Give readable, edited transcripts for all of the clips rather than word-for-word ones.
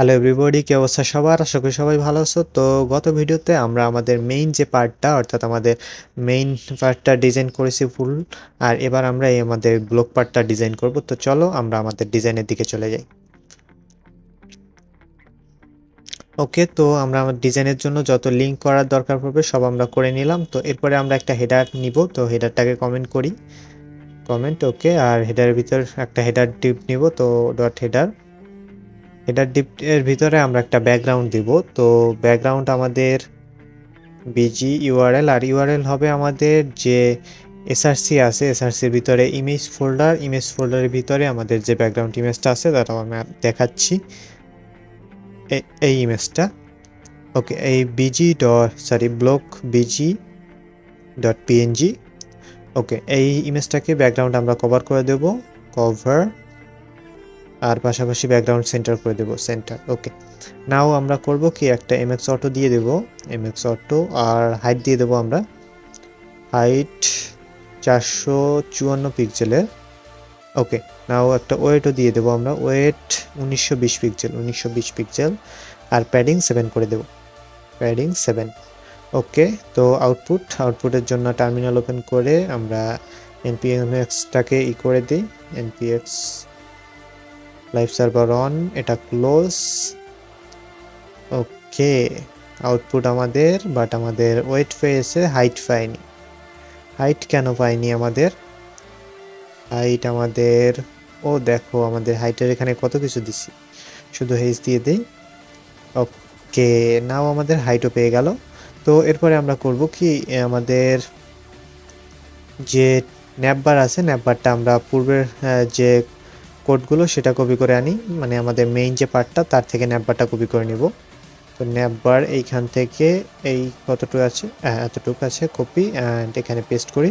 Hello everybody, কি অবস্থা সবার? আশা করি সবাই ভালো আছো। তো গত ভিডিওতে আমরা আমাদের মেইন যে পার্টটা অর্থাৎ আমাদের মেইন পার্টটা ডিজাইন করেছি ফুল। আর এবার আমরা এই আমাদের ব্লক পার্টটা ডিজাইন করব। তো চলো আমরা আমাদের ডিজাইনের দিকে চলে যাই। ওকে, তো আমরা আমার ডিজাইনের জন্য যত লিঙ্ক করার দরকার পড়বে সব আমরা করে নিলাম। তো এরপরে আমরা একটা হেডার নিব। তো হেডারটাকে কমেন্ট করি, কমেন্ট। ওকে, আর হেডারের ভিতর একটা হেডার ডিপ নিব। তো ডট হেডার, হেডার ডিপ এর ভিতরে আমরা একটা ব্যাকগ্রাউন্ড দিব। তো ব্যাকগ্রাউন্ড আমাদের বিজি ইউআরএল, আর ইউআরএল হবে আমাদের যে এসআরসি আছে, এসআরসির ভিতরে ইমেজ ফোল্ডার, ইমেজ ফোল্ডারের ভিতরে আমাদের যে ব্যাকগ্রাউন্ড ইমেজটা আছে তাটাও আমি দেখাচ্ছি, এই ইমেজটা। ওকে, এই BG dot block BG dot PNG. Okay, এই ইমেজটাকে ব্যাকগ্রাউন্ড আমরা কভার করে দেব, কভার, আর পাশাপাশি ব্যাকগ্রাউন্ড সেন্টার করে দেব, সেন্টার। ওকে, নাও আমরা করব কি, একটা এমএক্স অটো দিয়ে দেব, এমএক্স অটো, আর হাইট দিয়ে দেব আমরা, হাইট 454 পিক্সেলের। ওকে, নাও একটা ওয়েটও দিয়ে দেবো আমরা, ওয়েট 1920 পিক্সেল, 1920 পিক্সেল, আর প্যাডিং 7 করে দেব, প্যাডিং 7। ওকে, তো আউটপুটের জন্য টার্মিনাল ওপেন করে আমরা npmxটাকে করে দিই, npx লাইভ সার্ভার অন, এটা ক্লোজ। ওকে, আউটপুট আমাদের, বাট আমাদের ওয়েট পেয়েছে, হাইট পাইনি। হাইট কেন পাইনি আমাদের? হাইট আমাদের, ও দেখো আমাদের হাইটের এখানে কত কিছু দিছি, শুধু হেজ দিয়ে দেই। ওকে, নাও আমাদের হাইটও পেয়ে গেল। তো এরপরে আমরা করব কি, আমাদের যে ন্যাপবার আছে, ন্যাপবারটা আমরা পূর্বের যে কোডগুলো সেটা কপি করে আনি, মানে আমাদের মেইন যে পার্টটা তার থেকে ন্যাপবারটা কপি করে নিব। তো ন্যাপবার এইখান থেকে এই কতটুকু আছে, এতটুকু আছে, কপি অ্যান্ড এখানে পেস্ট করি।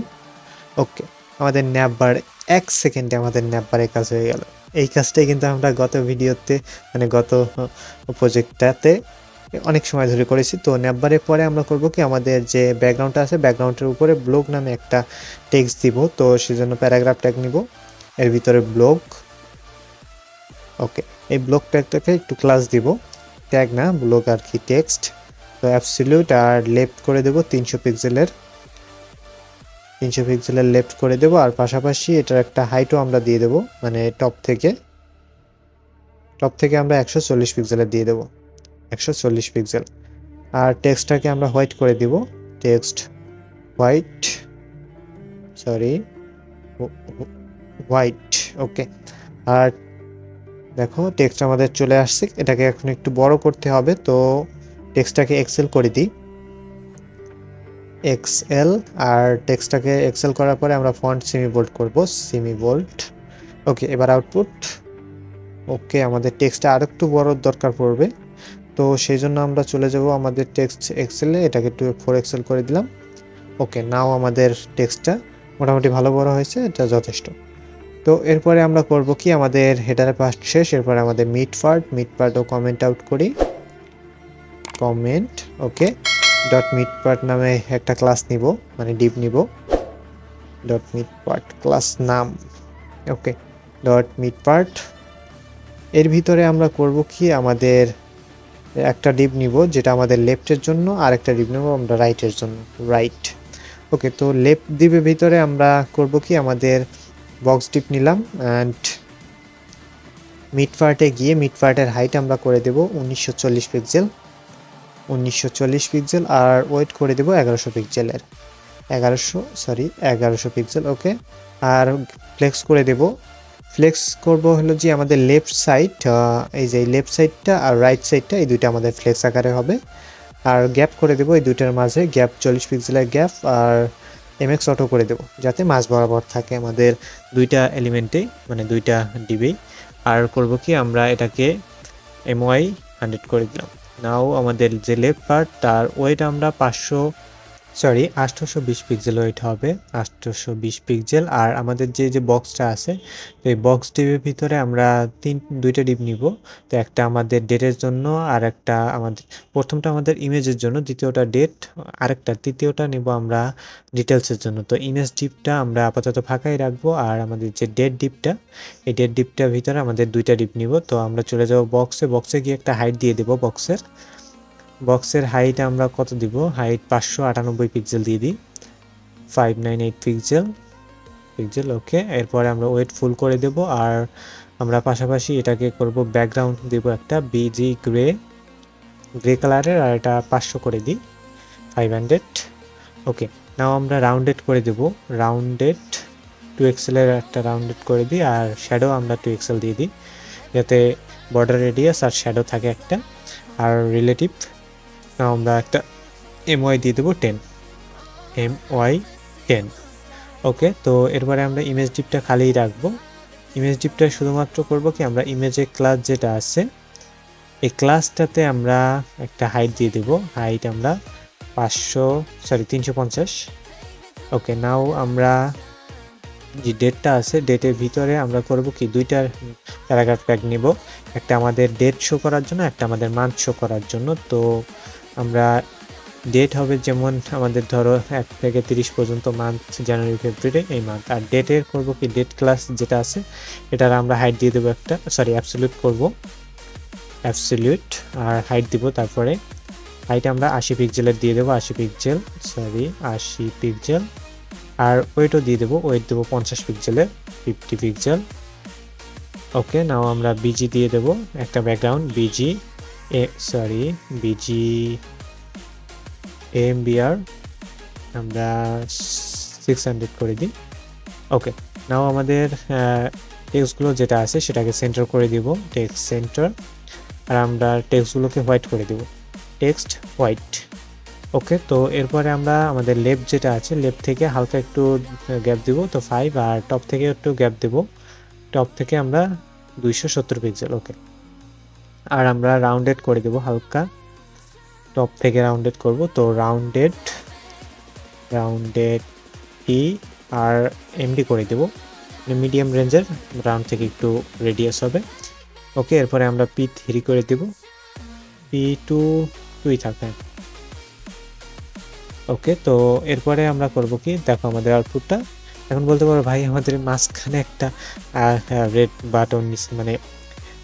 ওকে, আমাদের ন্যাপবার 1 সেকেন্ডে আমাদের ন্যাপবারের কাজ হয়ে গেল। এই কাজটাই কিন্তু আমরা গত ভিডিওতে, মানে গত প্রজেক্টটাতে অনেক সময় ধরে করেছি। তো ন্যাপবারের পরে আমরা করব কি, আমাদের যে ব্যাকগ্রাউন্ডটা আছে ব্যাকগ্রাউন্ডের উপরে ব্লগ নামে একটা টেক্সট দিব। তো সেজন্য প্যারাগ্রাফ ট্যাগ নিব, এর ভিতরে ব্লগ। ওকে, এই ব্লগ ট্যাগটাকে একটু ক্লাস দিব, ট্যাগ না ব্লগ আর কি, টেক্সট। তো অ্যাবসলিউট আর লেফট করে দেব 300 পিক্সেলের, 300 পিক্সেলের লেফট করে দেব। আর পাশাপাশি এটার একটা হাইটও আমরা দিয়ে দেব, মানে টপ থেকে আমরা 140 পিক্সেলের দিয়ে দেব, 140 পিক্সেল। আর টেক্সটটাকে আমরা হোয়াইট করে দিব, টেক্সট হোয়াইট, সরি হোয়াইট। ওকে, আর দেখো টেক্সট আমাদের চলে আসছে, এটাকে এখন একটু বড় করতে হবে। তো টেক্সটটাকে এক্সেল করে দিই, এক্সএল। আর টেক্সটটাকে এক্সেল করার পরে আমরা ফন্ট সেমি বোল্ড করব, সেমি বোল্ড। ওকে, এবার আউটপুট। ওকে, আমাদের টেক্সটটা আর একটু বড় দরকার পড়বে, তো সেই জন্য আমরা চলে যাব আমাদের টেক্সট এক্সেলে, এটাকে একটু 4 এক্সেল করে দিলাম। ওকে, নাও আমাদের টেক্সটটা মোটামুটি ভালো বড় হয়েছে, এটা যথেষ্ট। তো এরপরে আমরা করব কি, আমাদের হেডারের পার্ট শেষ, এরপরে আমাদের মিড পার্টও কমেন্ট আউট করি, কমেন্ট। ওকে, ডট মিড পার্ট নামে একটা ক্লাস নিব, মানে ডিপ নিব, ডট মিড পার্ট ক্লাস নাম। ওকে, ডট মিড পার্ট, এর ভিতরে আমরা করব কি, আমাদের একটা ডিপ নিব যেটা আমাদের লেফটের জন্য, আর একটা ডিপ নেব আমরা রাইটের জন্য, রাইট। ওকে, তো লেফট ডিপের ভিতরে আমরা করব কি, আমাদের বক্স ডিপ নিলাম, অ্যান্ড মিড পার্টে গিয়ে মিড পার্টের হাইট আমরা করে দেব 1940 পিক্সেল, 1940 পিক্সেল, আর ওয়েট করে দেব 1100 পিক্সেলের, 1100 পিক্সেল। ওকে, আর ফ্লেক্স করে দেব, ফ্লেক্স করব হলো যে আমাদের লেফট সাইড, এই যে লেফট সাইডটা আর রাইট সাইডটা, এই দুইটা আমাদের ফ্লেক্স আকারে হবে। আর গ্যাপ করে দেব এই দুইটার মাঝে, গ্যাপ 40 পিক্সেলের গ্যাপ, আর এমএক্স অটো করে দেব যাতে মাঝ বরাবর থাকে আমাদের দুইটা এলিমেন্টে, মানে দুইটা ডিবেই। আর করব কি, আমরা এটাকে MY 100 করে দিলাম। নাও আমাদের যে লেফট পার্ট তার ওয়েট আমরা সরি 820 পিক্সেল ওয়েট হবে, 820 পিক্সেল। আর আমাদের যে বক্সটা আছে, তো এই বক্স ডিপের ভিতরে আমরা দুইটা ডিপ নিব। তো একটা আমাদের ডেটের জন্য, আর একটা আমাদের প্রথমটা আমাদের ইমেজের জন্য, দ্বিতীয়টা ডেট, আরেকটা তৃতীয়টা নিব আমরা ডিটেলসের জন্য। তো ইমেজ ডিপটা আমরা আপাতত ফাঁকাই রাখবো, আর আমাদের যে ডেট ডিপটা, এই ডেট ডিপটার ভিতরে আমাদের দুইটা ডিপ নিব। তো আমরা চলে যাব বক্সে গিয়ে একটা হাইট দিয়ে দেব। বক্সের হাইট আমরা কত দিব? হাইট 598 পিক্সেল দিয়ে দিই, 598 পিক্সেল। ওকে, এরপরে আমরা ওয়েট ফুল করে দেব। আর আমরা পাশাপাশি এটাকে করব ব্যাকগ্রাউন্ড দেব একটা বিজি গ্রে কালারের, আর এটা 500 করে দিই, 500। ওকে, নাও আমরা রাউন্ডেড করে দেব, রাউন্ডেড 2 এক্সেলের একটা রাউন্ডেড করে দিই। আর শ্যাডো আমরা 2 এক্সেল দিয়ে দিই, যাতে বর্ডার রেডিয়াস আর শ্যাডো থাকে একটা। আর রিলেটিভ আমরা একটা MY দিয়ে দেবো 10, MY 10। ওকে, তো এরপরে আমরা ইমেজ ডিপটা খালিই রাখবো। ইমেজ ডিপটা শুধুমাত্র করব কি, আমরা ইমেজের ক্লাস যেটা আছে, এই ক্লাসটাতে আমরা একটা হাইট দিয়ে দেব। হাইট আমরা 350। ওকে, নাও আমরা যে ডেটটা আছে, ডেটের ভিতরে আমরা করব কি, দুইটা প্যারাগ্রাফ ট্যাগ নিব, একটা আমাদের ডেট শো করার জন্য, একটা আমাদের মান্থ শো করার জন্য। তো আমরা ডেট হবে যেমন আমাদের ধরো 1 থেকে 30 পর্যন্ত, মান্থ জানুয়ারি ফেব্রুয়ারি, এই মান্থ। আর ডেটের করব কি, ডেট ক্লাস যেটা আছে এটার আমরা হাইট দিয়ে দেবো একটা, অ্যাবসলিউট করব, অ্যাবসলিউট, আর হাইট দিব। তারপরে হাইট আমরা 80 পিক্সেলের দিয়ে দেবো, 80 পিক্সেল। আর ওয়েটও দিয়ে দেবো, ওয়েট দেবো 50 পিক্সেলের, 50 পিক্সেল। ওকে, নাও আমরা বিজি দিয়ে দেবো একটা ব্যাকগ্রাউন্ড, বিজি AMBR আমরা 600 করে দিই। ওকে, নাও আমাদের টেক্সটগুলো যেটা আছে সেটাকে সেন্টার করে দিব, টেক্সট সেন্টার। আর আমরা টেক্সটগুলোকে হোয়াইট করে দিব, টেক্সট হোয়াইট। ওকে, তো এরপরে আমরা আমাদের লেফট যেটা আছে, লেফট থেকে হালকা একটু গ্যাপ দিব, তো 5। আর টপ থেকে একটু গ্যাপ দেব, টপ থেকে আমরা 270 পিক্সেল। ওকে, আর আমরা রাউন্ডেড করে দেব হালকা, টপ থেকে রাউন্ডেড করব। তো রাউন্ডেড ই আর এমডি করে দেব, মিডিয়াম রেঞ্জের, রাউন্ড থেকে একটু রেডিয়াস হবে। ওকে, এরপরে আমরা P3 করে দেব, P2 থাকে। ওকে, তো এরপরে আমরা করব কি, দেখো আমাদের আউটপুটটা। এখন বলতে পারো ভাই আমাদের মাঝখানে একটা রেড বাটন নিচে, মানে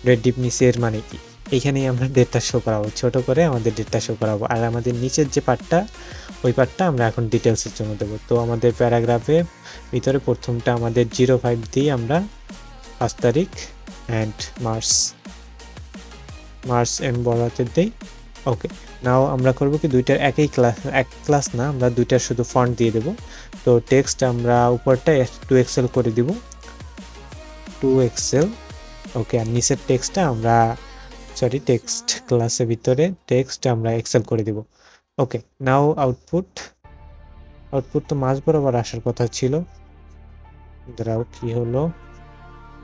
রেড ডিপ নিচে, এর মানে কি? এইখানেই আমরা ডেটটা শো করাবো, ছোট করে আমাদের ডেটটা শো করাবো। আর আমাদের নিচের যে পার্টটা, ওই পার্টটা আমরা এখন ডিটেলসের জন্য দেবো। তো আমাদের প্যারাগ্রাফে ভিতরে প্রথমটা আমাদের 05 দিয়ে আমরা 5 তারিখ অ্যান্ড মার্চ বড় হাতের দেই। ওকে, নাও আমরা করব কি, দুইটার এক ক্লাস না, আমরা দুইটার শুধু ফন্ট দিয়ে দেব। তো টেক্সট আমরা উপরটা 2 এক্সেল করে দিব, 2 এক্সেল। ওকে, আর নিচের টেক্সটটা আমরা টেক্সট ক্লাসের ভিতরে টেক্সট আমরা এক্সেল করে দিব। ওকে, নাও আউটপুট তো মাঝ বরাবর আসার কথা ছিল, দাঁড়াও কি হলো,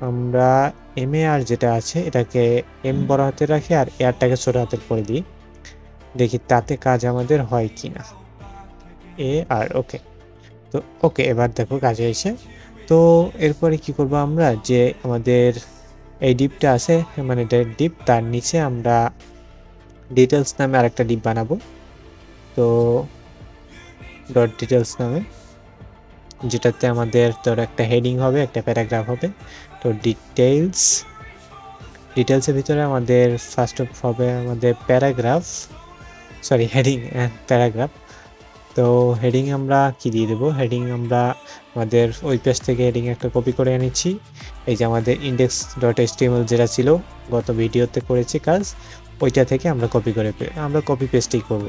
আমরা MAR যেটা আছে এটাকে M বড় হাতে রাখি, আর এয়ারটাকে ছোট হাতের করে দিই, দেখি তাতে কাজ আমাদের হয় কিনা। AR, ওকে। তো ওকে, এবার দেখো কাজে এসে। তো এরপরে কি করব, আমরা যে আমাদের এই ডিপটা আছে, মানে ডিপ, তার নিচে আমরা ডিটেলস নামে আরেকটা ডিপ বানাবো। তো ডট ডিটেলস নামে, যেটাতে আমাদের তোর একটা হেডিং হবে, একটা প্যারাগ্রাফ হবে। তো ডিটেলসের ভিতরে আমাদের ফার্স্ট অফ হবে আমাদের হেডিং অ্যান্ড প্যারাগ্রাফ। তো হেডিং আমরা কি দিয়ে দেবো, হেডিং আমরা আমাদের ওই পেজ থেকে হেডিং একটা কপি করে এনেছি, এই যে আমাদের index.html যেটা ছিল গত ভিডিওতে করেছি কাজ, ওইটা থেকে আমরা কপি পেস্টই করব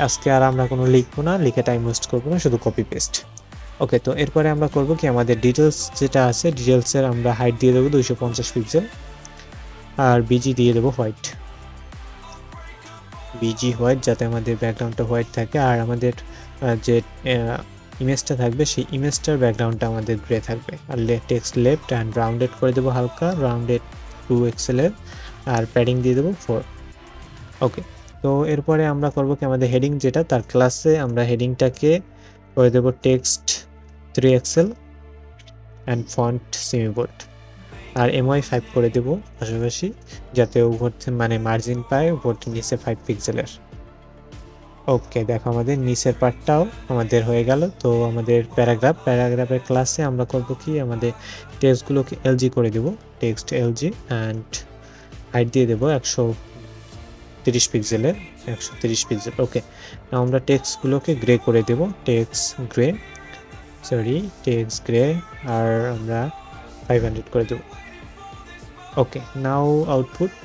আজকে। আর আমরা কোনো লিখবো না, লিখে টাইম ওয়েস্ট করবো না, শুধু কপি পেস্ট। ওকে, তো এরপরে আমরা করব কি, আমাদের ডিটেলস যেটা আছে, ডিটেলসের আমরা হাইট দিয়ে দেবো 250 পিক্সেল, আর বিজি দিয়ে দেবো হোয়াইট, যাতে আমাদের ব্যাকগ্রাউন্ডটা হোয়াইট থাকে। আর আমাদের যে ইমেজটা থাকবে, সেই ইমেজটার ব্যাকগ্রাউন্ডটা আমাদের গ্রে থাকবে। আর টেক্সট লেফট অ্যান্ড রাউন্ডেড করে দেবো হালকা, রাউন্ডেড 2 এক্সেলের, আর প্যাডিং দিয়ে দেবো 4। ওকে, তো তো এরপরে আমরা করব কি আমাদের হেডিং যেটা তার ক্লাসে আমরা হেডিংটাকে করে দেব text 3 excel and font semi bold আর MY 5 করে দেব পাশাপাশি, যাতে উপর মানে মার্জিন পায় উপরটা নিচে 5 পিক্সেলের। ওকে, দেখো আমাদের নিচের পার্টটাও আমাদের হয়ে গেল। তো আমাদের প্যারাগ্রাফের ক্লাসে আমরা করব কি আমাদের টেক্সটগুলোকে LG করে দেব, টেক্সট LG অ্যান্ড হাইট দিয়ে দেব 130 পিক্সেলের, 130 পিক্সেল। ওকে, আমরা টেক্সটগুলোকে গ্রে করে দেব, টেক্সট গ্রে আর আমরা 500 করে দেব। ওকে, নাও আউটপুট,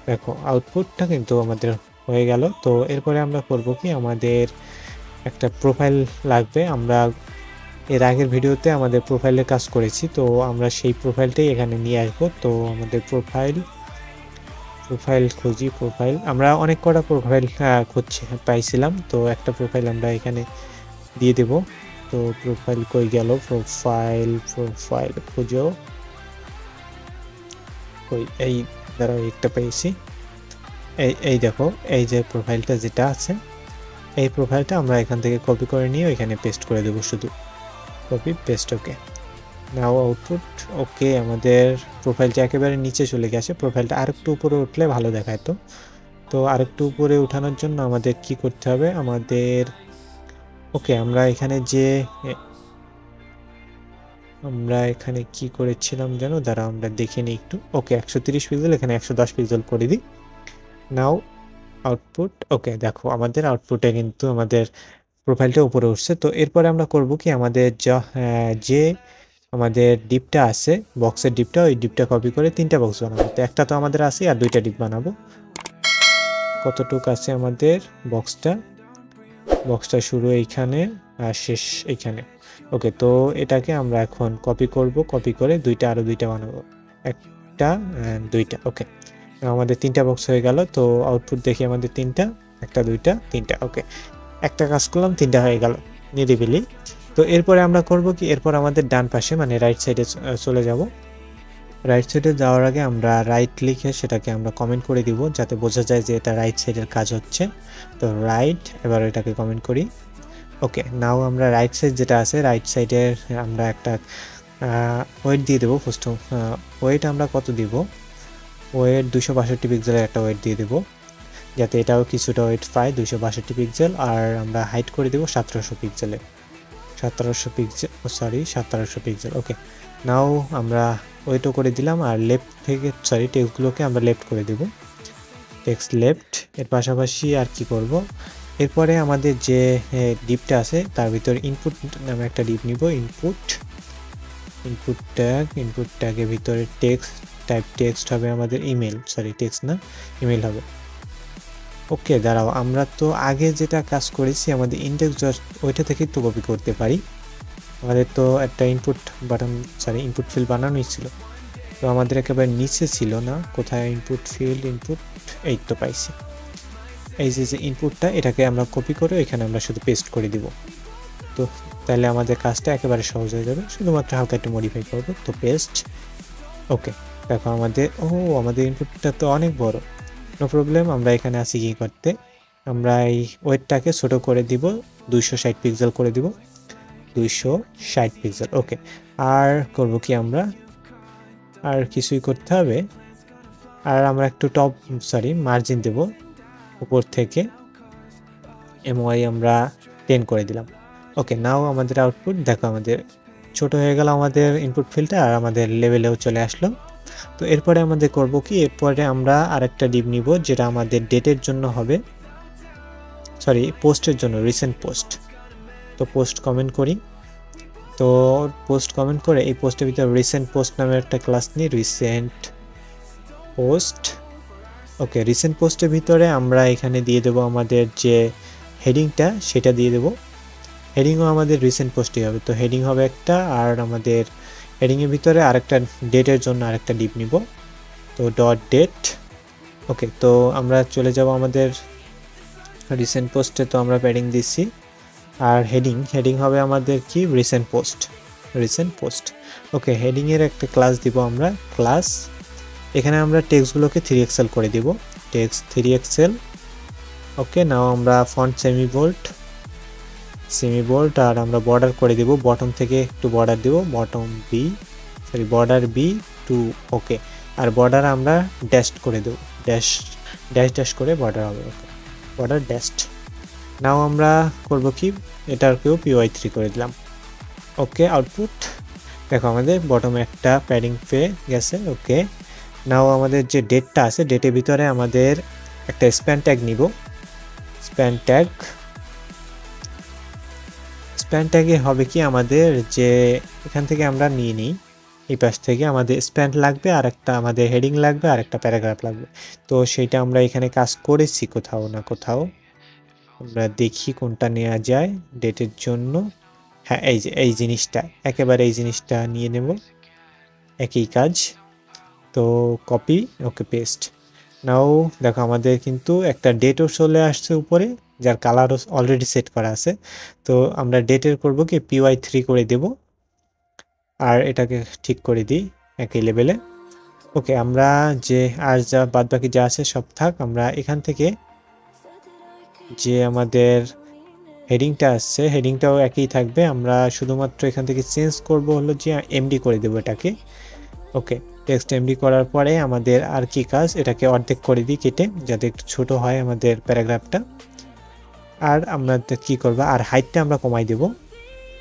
দেখো আউটপুটটা কিন্তু আমাদের হয়ে গেল। তো এরপরে আমরা করব কি আমাদের একটা প্রোফাইল লাগবে। আমরা এর আগের ভিডিওতে আমাদের প্রোফাইলের কাজ করেছি, তো আমরা সেই প্রোফাইলটাই এখানে নিয়ে আসবো। তো আমাদের প্রোফাইল খুঁজি, প্রোফাইল আমরা অনেক কটা প্রোফাইল পাইছিলাম, তো একটা প্রোফাইল আমরা এখানে দিয়ে দেব। তো প্রোফাইল কই গেল, প্রোফাইল খুঁজো, কই, এই দ্বারা একটা পেয়েছি, এই দেখো, এই যে প্রোফাইলটা যেটা আছে, এই প্রোফাইলটা আমরা এখান থেকে কপি করে নিয়ে এখানে পেস্ট করে দেব, শুধু কপি পেস্ট। ওকে, নাও আউটপুট। ওকে, আমাদের প্রোফাইলটা একেবারে নিচে চলে গেছে, প্রোফাইলটা আরেকটু উপরে উঠলে ভালো দেখায়। তো আরেকটু উপরে উঠানোর জন্য আমাদের কি করতে হবে, আমাদের ওকে, আমরা এখানে কি করেছিলাম জানো, দ্বারা আমরা দেখে নিই একটু। ওকে, 130 পিক্সেল, এখানে 110 পিক্সেল করে দিই। নাও আউটপুট। ওকে, দেখো আমাদের আউটপুটে কিন্তু আমাদের প্রোফাইলটা উপরে উঠছে। তো এরপরে আমরা করব কি আমাদের যে আমাদের ডিপটা আছে, বক্সের ডিপটা, ওই ডিপটা কপি করে 3টা বক্স বানাবো। তো একটা তো আমাদের আছে, আর 2টা ডিপ বানাবো। কতটুকু আছে আমাদের বক্সটা শুরু এইখানে আর শেষ এইখানে। ওকে, তো এটাকে আমরা এখন কপি করে আরো 2টা বানাবো, 1টা 2টা। ওকে, আমাদের 3টা বক্স হয়ে গেল। তো আউটপুট দেখি আমাদের 3টা, 1টা 2টা 3টা। ওকে, একটা কাজ করলাম, 3টা হয়ে গেল নিরিবিলি। তো এরপরে আমরা করব কি, এরপর আমাদের ডান পাশে মানে রাইট সাইডে চলে যাব। রাইট সাইডে যাওয়ার আগে আমরা রাইট লিখে সেটাকে আমরা কমেন্ট করে দিব, যাতে বোঝা যায় যে এটা রাইট সাইডের কাজ হচ্ছে। তো রাইট, এবার এটাকে কমেন্ট করি। ওকে, নাও আমরা রাইট সাইড যেটা আছে, রাইট সাইডের আমরা একটা ওয়েট দিয়ে দেবো। ফার্স্ট ওয়েট আমরা কত দিব, ওয়েট 262 পিক্সেলের একটা ওয়েট দিয়ে দেবো, যাতে এটাও কিছুটা ওয়েট পায়, 262 পিক্সেল। আর আমরা হাইট করে দেবো 1700 পিক্সেলের, 1700 পিক্সেল। ওকে, নাও আমরা ওয়েটও করে দিলাম, আর লেফট থেকে টেক্সটগুলোকে আমরা লেফট করে দেব, টেক্সট লেফট। এর পাশাপাশি আর কি করব, এরপরে আমাদের যে ডিপটা আছে তার ভিতরে ইনপুট নামে একটা ডিপ নিব, ইনপুট ট্যাগের ভিতরে টেক্সট হবে আমাদের ইমেল হবে। ওকে, দাঁড়াও, আমরা তো আগে যেটা কাজ করেছি আমাদের ইনডেক্স ওইটা থেকেই তো কপি করতে পারি। আমাদের তো একটা ইনপুট ফিল্ড বানানোই ছিল, তো আমাদের একেবারে নিচে ছিল না, কোথায় ইনপুট ফিল্ড, এই তো পাইছি, এই যে ইনপুটটা, এটাকে আমরা কপি করে এখানে আমরা শুধু পেস্ট করে দিব। তো তাহলে আমাদের কাজটা একেবারে সহজ হয়ে যাবে, শুধুমাত্র হালকা একটু মডিফাই করব। তো পেস্ট। ওকে, দেখো আমাদের ইনপুটটা তো অনেক বড়, নো প্রবলেম। আমরা এখানে আসি কি করতে, আমরা এই ওয়েটটাকে ছোট করে দিব, 260 পিক্সেল করে দিব, 260 পিক্সেল। ওকে, আর করব কি, আমরা আর কিছুই করতে হবে, আর আমরা একটু মার্জিন দেব উপর থেকে, MY আমরা 10 করে দিলাম। ওকে, নাও আমাদের আউটপুট দেখো, আমাদের ছোট হয়ে গেল আমাদের ইনপুট ফিল্ডটা, আর আমাদের লেভেলেও চলে আসলো। তো এরপরে আমাদের করব কি, এরপরে আমরা আরেকটা ডিপ নিব, যেটা আমাদের ডেটের জন্য হবে, পোস্টের জন্য, রিসেন্ট পোস্ট। তো পোস্ট কমেন্ট করি, তো পোস্ট কমেন্ট করে এই পোস্টের ভিতরে রিসেন্ট পোস্ট নামে একটা ক্লাস নিই, রিসেন্ট পোস্ট। ওকে, রিসেন্ট পোস্টের ভিতরে আমরা এখানে দিয়ে দেব আমাদের যে হেডিংটা, সেটা দিয়ে দেব। হেডিংও আমাদের রিসেন্ট পোস্টই হবে, তো হেডিং হবে একটা, আর আমাদের হেডিংয়ের ভিতরে আরেকটা ডেটের জন্য আরেকটা ডিপ নিব, তো .date। ওকে, তো আমরা চলে যাব আমাদের রিসেন্ট পোস্টে, তো আমরা প্যাডিং দিচ্ছি, আর হেডিং হবে আমাদের কি, রিসেন্ট পোস্ট। ওকে, হেডিংয়ের একটা ক্লাস দিব আমরা, ক্লাস, এখানে আমরা টেক্সটগুলোকে 3 এক্সেল করে দিব, টেক্সট 3XL। ওকে, নাও আমরা ফন্ট সেমি বোল্ড আর আমরা বর্ডার করে দেব, বটম থেকে একটু বর্ডার দেব, বর্ডার বি টু। ওকে, আর বর্ডার আমরা ড্যাশ করে দেব, ড্যাশ করে বর্ডার হবে। ওকে, বর্ডার ড্যাশড। নাও আমরা করব কি, এটাকেও PY3 করে দিলাম। ওকে, আউটপুট দেখো আমাদের বটমে একটা প্যাডিং পেয়ে গেছে। ওকে, নাও আমাদের যে ডেটটা আছে, ডেটের ভিতরে আমাদের একটা স্প্যান ট্যাগ হবে কি আমাদের, যে এখান থেকে আমরা নিয়ে নিই, এই পাশ থেকে আমাদের স্প্যান লাগবে, আর একটা আমাদের হেডিং লাগবে, আর একটা প্যারাগ্রাফ লাগবে। তো সেটা আমরা এখানে কাজ করেছি কোথাও না কোথাও, আমরা দেখি কোনটা নেওয়া যায় ডেটের জন্য। হ্যাঁ, এই জিনিসটা, একেবারে এই জিনিসটা নিয়ে নেব, একই কাজ। তো কপি, ওকে, পেস্ট। নাও দেখো আমাদের কিন্তু একটা ডেটও চলে আসছে উপরে, যার কালারও অলরেডি সেট করা আছে। তো আমরা ডেটের করব কি PY3 করে দেব, আর এটাকে ঠিক করে দিই একই লেভেলে। ওকে, আমরা যে আর যা বাদবাকি যা আছে সব থাক, আমরা এখান থেকে যে আমাদের হেডিংটা আসছে হেডিংটাও একই থাকবে, আমরা শুধুমাত্র এখান থেকে চেঞ্জ করব হলো যে MD করে দেবো এটাকে। ওকে, টেক্সট MD করার পরে আমাদের আর কি কাজ, এটাকে অর্ধেক করে দিই কেটে, যাতে একটু ছোট হয় আমাদের প্যারাগ্রাফটা। আর আমরা কি করব, আর হাইটটা আমরা কমাই দেব,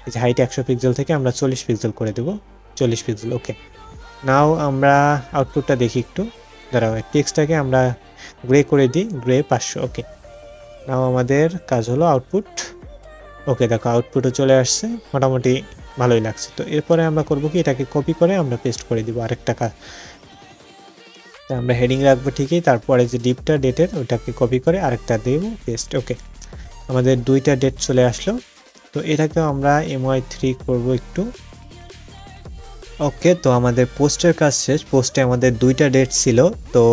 এই যে হাইট 100 পিক্সেল থেকে আমরা 40 পিক্সেল করে দেব, 40 পিক্সেল। ওকে, নাও আমরা আউটপুটটা দেখি একটু, দাঁড়াও, টেক্সটটাকে আমরা গ্রে করে দিই, গ্রে 500। ওকে, নাও আমাদের কাজ হলো আউটপুট। ওকে, দেখো আউটপুটও চলে আসছে, মোটামুটি ভালোই লাগছে। তো এরপরে আমরা করব কি, এটাকে কপি করে আমরা পেস্ট করে দিব আরেকটা কাজ। আমরা হেডিং রাখবো ঠিকই, তারপরে যে ডিপটা ডেটের ওটাকে কপি করে আরেকটা দেব, পেস্ট। ওকে, আমাদের দুইটা ডেট চলে আসলো। তো এটাকেও আমরা MY3 করব একটু। ওকে, তো আমাদের পোস্টের কাজ শেষ। পোস্টে আমাদের দুইটা ডেট ছিল, তো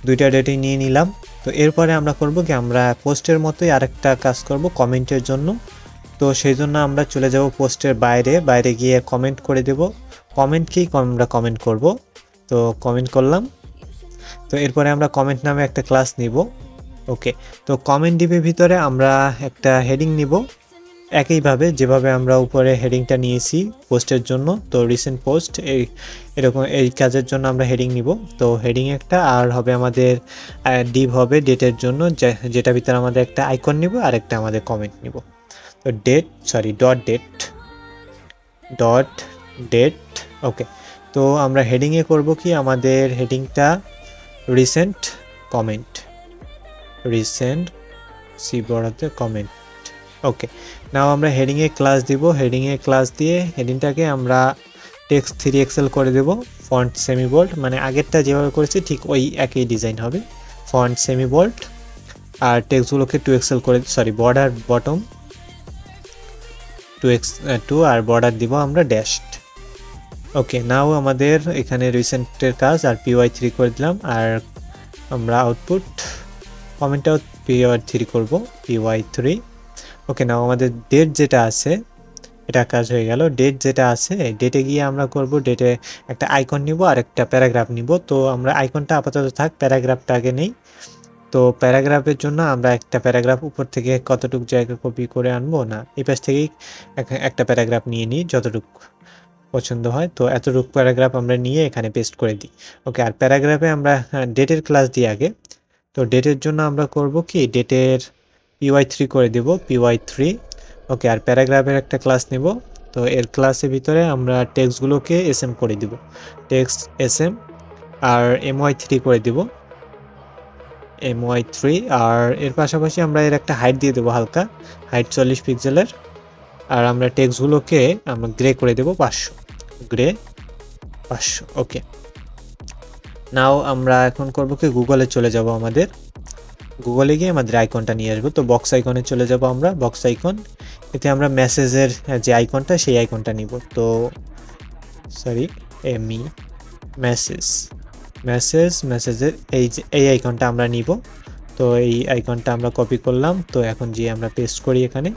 দুইটা ডেটই নিয়ে নিলাম। তো এরপরে আমরা করব কি, আমরা পোস্টের মতোই আরেকটা কাজ করব কমেন্টের জন্য। তো সেই জন্য আমরা চলে যাব পোস্টের বাইরে গিয়ে কমেন্ট করে দেব, কমেন্টকেই আমরা কমেন্ট করব। তো কমেন্ট করলাম। তো এরপরে আমরা কমেন্ট নামে একটা ক্লাস নিব। ওকে, তো কমেন্ট ডিপের ভিতরে আমরা একটা হেডিং নিব, একইভাবে যেভাবে আমরা উপরে হেডিংটা নিয়েছি পোস্টের জন্য। তো রিসেন্ট পোস্ট এরকম এই কাজের জন্য আমরা হেডিং নিব। তো হেডিং একটা, আর হবে আমাদের ডিপ হবে ডেটের জন্য, যেটা ভিতরে আমাদের একটা আইকন নিব আর একটা আমাদের কমেন্ট নিব। তো ডট ডেট। ওকে, তো আমরা হেডিংয়ে করব কি, আমাদের হেডিংটা রিসেন্ট কমেন্ট। ওকে, নাও আমরা হেডিংয়ে ক্লাস দিব, হেডিংয়ে ক্লাস দিয়ে হেডিংটাকে আমরা টেক্সট 3XL করে দেব, ফন্ট সেমি বোল্ড, মানে আগেরটা যেভাবে করেছি ঠিক ওই একই ডিজাইন হবে, ফন্ট সেমি বোল্ড। আর টেক্সটগুলোকে 2XL করে, বর্ডার বটম 2x2, আর বর্ডার দিব আমরা ড্যাশড। ওকে, নাও আমাদের এখানে রিসেন্টের কাজ আর PY3 করে দিলাম, আর আমরা আউটপুট কমেন্টটাও PY3 করব, PY3। ওকে, নাও আমাদের ডেট যেটা আছে এটা কাজ হয়ে গেল। ডেট যেটা আছে, ডেটে গিয়ে আমরা করব, ডেটে একটা আইকন নিব আর একটা প্যারাগ্রাফ নিব। তো আমরা আইকনটা আপাতত থাক, প্যারাগ্রাফটা আগে নেই। তো প্যারাগ্রাফের জন্য আমরা একটা প্যারাগ্রাফ উপর থেকে কতটুকু জায়গা কপি করে আনবো, না এই পাশ থেকেই একটা প্যারাগ্রাফ নিয়ে নিই যতটুকু পছন্দ হয়। তো এতটুকু প্যারাগ্রাফ আমরা নিয়ে এখানে পেস্ট করে দিই। ওকে, আর প্যারাগ্রাফে আমরা ডেটের ক্লাস দিই আগে। তো ডেটের জন্য আমরা করব কি, ডেটের PY3 করে দেব, PY3। ওকে, আর প্যারাগ্রাফের একটা ক্লাস নেব। তো এর ক্লাসের ভিতরে আমরা টেক্সটগুলোকে SM করে দিব, টেক্সট SM, আর MY3 করে দিব, MY3। আর এর পাশাপাশি আমরা এর একটা হাইট দিয়ে দেবো, হালকা হাইট 40 পিক্সেলের। আর আমরা টেক্সটগুলোকে আমরা গ্রে করে দেব 500, গ্রে 500। ওকে, নাও আমরা এখন করব কি, গুগলে চলে যাব, আমাদের গুগলে গিয়ে আমাদের আইকনটা নিয়ে আসবো। তো বক্স আইকনে চলে যাব আমরা, বক্স আইকন, এতে আমরা মেসেজের যে আইকনটা সেই আইকনটা নিব। তো মেসেজের এই আইকনটা আমরা নিব। তো এই আইকনটা আমরা কপি করলাম। তো এখন যে আমরা পেস্ট করি এখানে,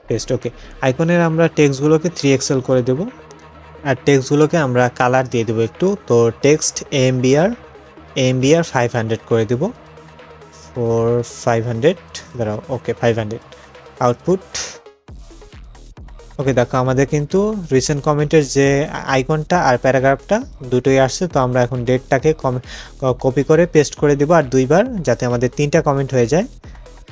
পেস্ট। ওকে, আইকনের আমরা টেক্সটগুলোকে 3XL করে দেব, আর টেক্সটগুলোকে আমরা কালার দিয়ে দেবো একটু। তো টেক্সট AMBR 500 করে দেব। ফর 500 দাঁড়াও, ওকে 500 আউটপুট। ওকে দেখো আমাদের কিন্তু রিসেন্ট কমেন্টের যে আইকনটা আর প্যারাগ্রাফটা দুটোই আসছে। তো আমরা এখন ডেটটাকে কপি করে পেস্ট করে দিব আর দুইবার, যাতে আমাদের 3টা কমেন্ট হয়ে যায়।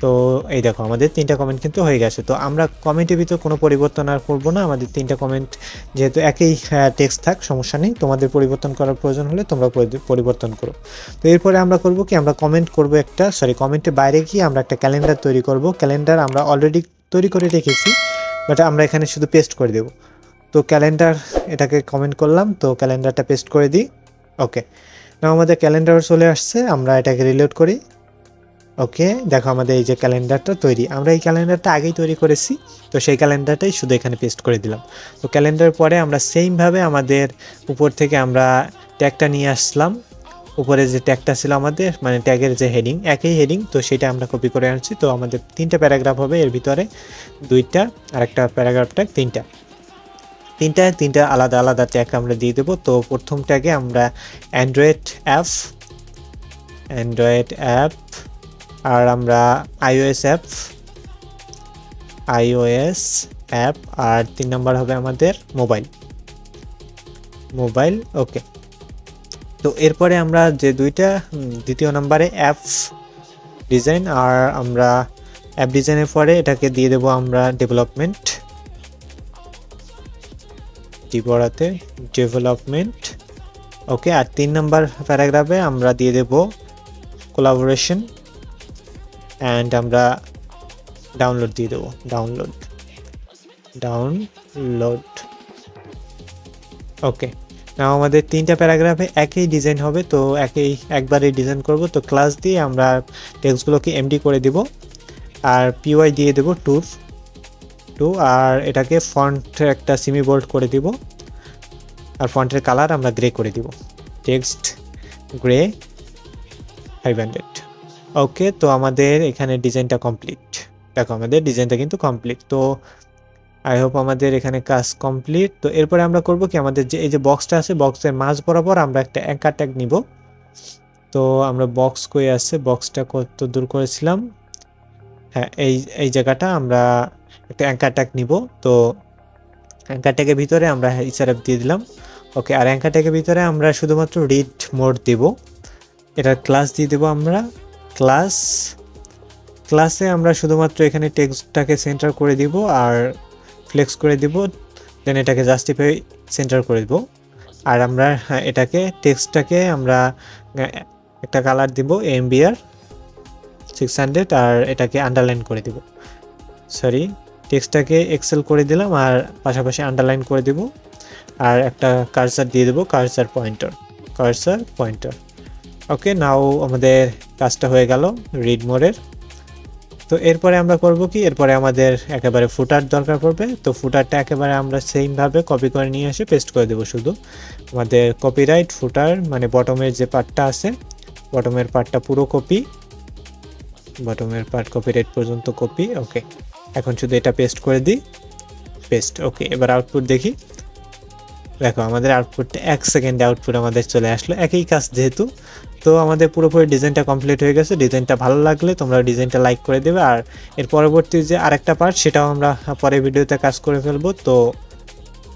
তো এই দেখো আমাদের 3টা কমেন্ট কিন্তু হয়ে গেছে। তো আমরা কমেন্টের ভিতর কোনো পরিবর্তন আর করব না, আমাদের 3টা কমেন্ট যেহেতু একই টেক্সট থাক, সমস্যা নেই। তোমাদের পরিবর্তন করার প্রয়োজন হলে তোমরা পরিবর্তন করো। তো এরপরে আমরা করব কি, আমরা কমেন্ট করব একটা, কমেন্টের বাইরে গিয়ে আমরা একটা ক্যালেন্ডার তৈরি করব। ক্যালেন্ডার আমরা অলরেডি তৈরি করে রেখেছি, বাট আমরা এখানে শুধু পেস্ট করে দেব। তো ক্যালেন্ডার, এটাকে কমেন্ট করলাম, তো ক্যালেন্ডারটা পেস্ট করে দিই। ওকে, না আমাদের ক্যালেন্ডার চলে আসছে, আমরা এটাকে রিলোড করি। ওকে দেখো আমাদের এই যে ক্যালেন্ডারটা তৈরি, আমরা এই ক্যালেন্ডারটা আগেই তৈরি করেছি, তো সেই ক্যালেন্ডারটাই শুধু এখানে পেস্ট করে দিলাম। তো ক্যালেন্ডার পরে আমরা সেমভাবে আমাদের উপর থেকে আমরা ট্যাগটা নিয়ে আসলাম। উপরে যে ট্যাগটা ছিল আমাদের, মানে ট্যাগের যে হেডিং, একই হেডিং, তো সেটা আমরা কপি করে আনছি। তো আমাদের 3টা প্যারাগ্রাফ হবে, এর ভিতরে 2টা আর একটা প্যারাগ্রাফ ট্যাগ, 3টা আলাদা আলাদা ট্যাগ আমরা দিয়ে দেবো। তো প্রথম ট্যাগে আমরা অ্যান্ড্রয়েড অ্যাপ, আর আমরা iOS অ্যাপ, আর 3 নাম্বার হবে আমাদের মোবাইল। ওকে, তো এরপরে আমরা যে দ্বিতীয় নাম্বারে অ্যাপ ডিজাইন, আর আমরা অ্যাপ ডিজাইনের পরে এটাকে দিয়ে দেবো আমরা ডেভেলপমেন্ট। ওকে, আর 3 নাম্বার প্যারাগ্রাফে আমরা দিয়ে দেব কোলাবোরেশন, অ্যান্ড আমরা ডাউনলোড দিয়ে দেবো, ডাউনলোড। ওকে, নাও আমাদের 3টা প্যারাগ্রাফে একই ডিজাইন হবে, তো একবারে ডিজাইন করব। তো ক্লাস দিয়ে আমরা টেক্সটগুলোকে এমডি করে দিব, আর পিওয়াই দিয়ে দেব 2, আর এটাকে ফন্ট একটা সেমি বোল্ড করে দিব, আর ফন্টের কালার আমরা গ্রে করে দিব, টেক্সট গ্রে 500। ওকে, তো আমাদের এখানে ডিজাইনটা কমপ্লিট। দেখো আমাদের ডিজাইনটা কিন্তু কমপ্লিট। তো আই হোপ আমাদের এখানে কাজ কমপ্লিট। তো এরপরে আমরা করব কি, আমাদের যে এই যে বক্সটা আছে, বক্সের মাঝ বরাবর আমরা একটা অ্যাঙ্কার ট্যাগ নিব। তো আমরা বক্স কই আছে, বক্সটা কত দূর করেছিলাম, হ্যাঁ এই জায়গাটা আমরা একটা অ্যাঙ্কার ট্যাগ নিব। তো অ্যাঙ্কার ট্যাগের ভিতরে আমরা ইসারেফ দিয়ে দিলাম। ওকে, আর অ্যাঙ্কার ট্যাগের ভিতরে আমরা শুধুমাত্র রিড মোড দেব। এটার ক্লাস দিয়ে দেব আমরা, ক্লাসে আমরা শুধুমাত্র এখানে টেক্সটটাকে সেন্টার করে দিব আর ফ্লেক্স করে দিব, দেন এটাকে জাস্টিফাই সেন্টার করে দিব। আর আমরা টেক্সটটাকে আমরা একটা কালার দিব AMBR 600, আর এটাকে আন্ডারলাইন করে দিব, টেক্সটটাকে এক্সেল করে দিলাম, আর পাশাপাশি আন্ডারলাইন করে দিব, আর একটা কার্সার দিয়ে দেবো, কার্সার পয়েন্টার। ওকে, নাও আমাদের কাজটা হয়ে গেল রিড মোডের। তো এরপরে আমরা করব কি, এরপরে আমাদের একেবারে ফুটার দরকার পড়বে। তো ফুটারটা একেবারে আমরা সেমভাবে কপি করে নিয়ে এসে পেস্ট করে দেবো। শুধু আমাদের কপিরাইট ফুটার, মানে বটমের যে পার্টটা আছে, বটমের পার্টটা পুরো কপি, বটমের পার্ট কপিরাইট পর্যন্ত কপি। ওকে, এখন শুধু এটা পেস্ট করে দিই, পেস্ট। ওকে, এবার আউটপুট দেখি। দেখো আমাদের আউটপুটটা 1 সেকেন্ডে আউটপুট আমাদের চলে আসলো, একই কাজ যেহেতু। তো আমাদের পুরোপুরি ডিজাইনটা কমপ্লিট হয়ে গেছে। ডিজাইনটা ভালো লাগলে তোমরা ডিজাইনটা লাইক করে দেবে, আর এর পরবর্তী যে আরেকটা পার্ট সেটাও আমরা পরের ভিডিওতে কাজ করে ফেলবো। তো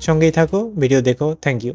সঙ্গেই থাকো, ভিডিও দেখো। Thank you.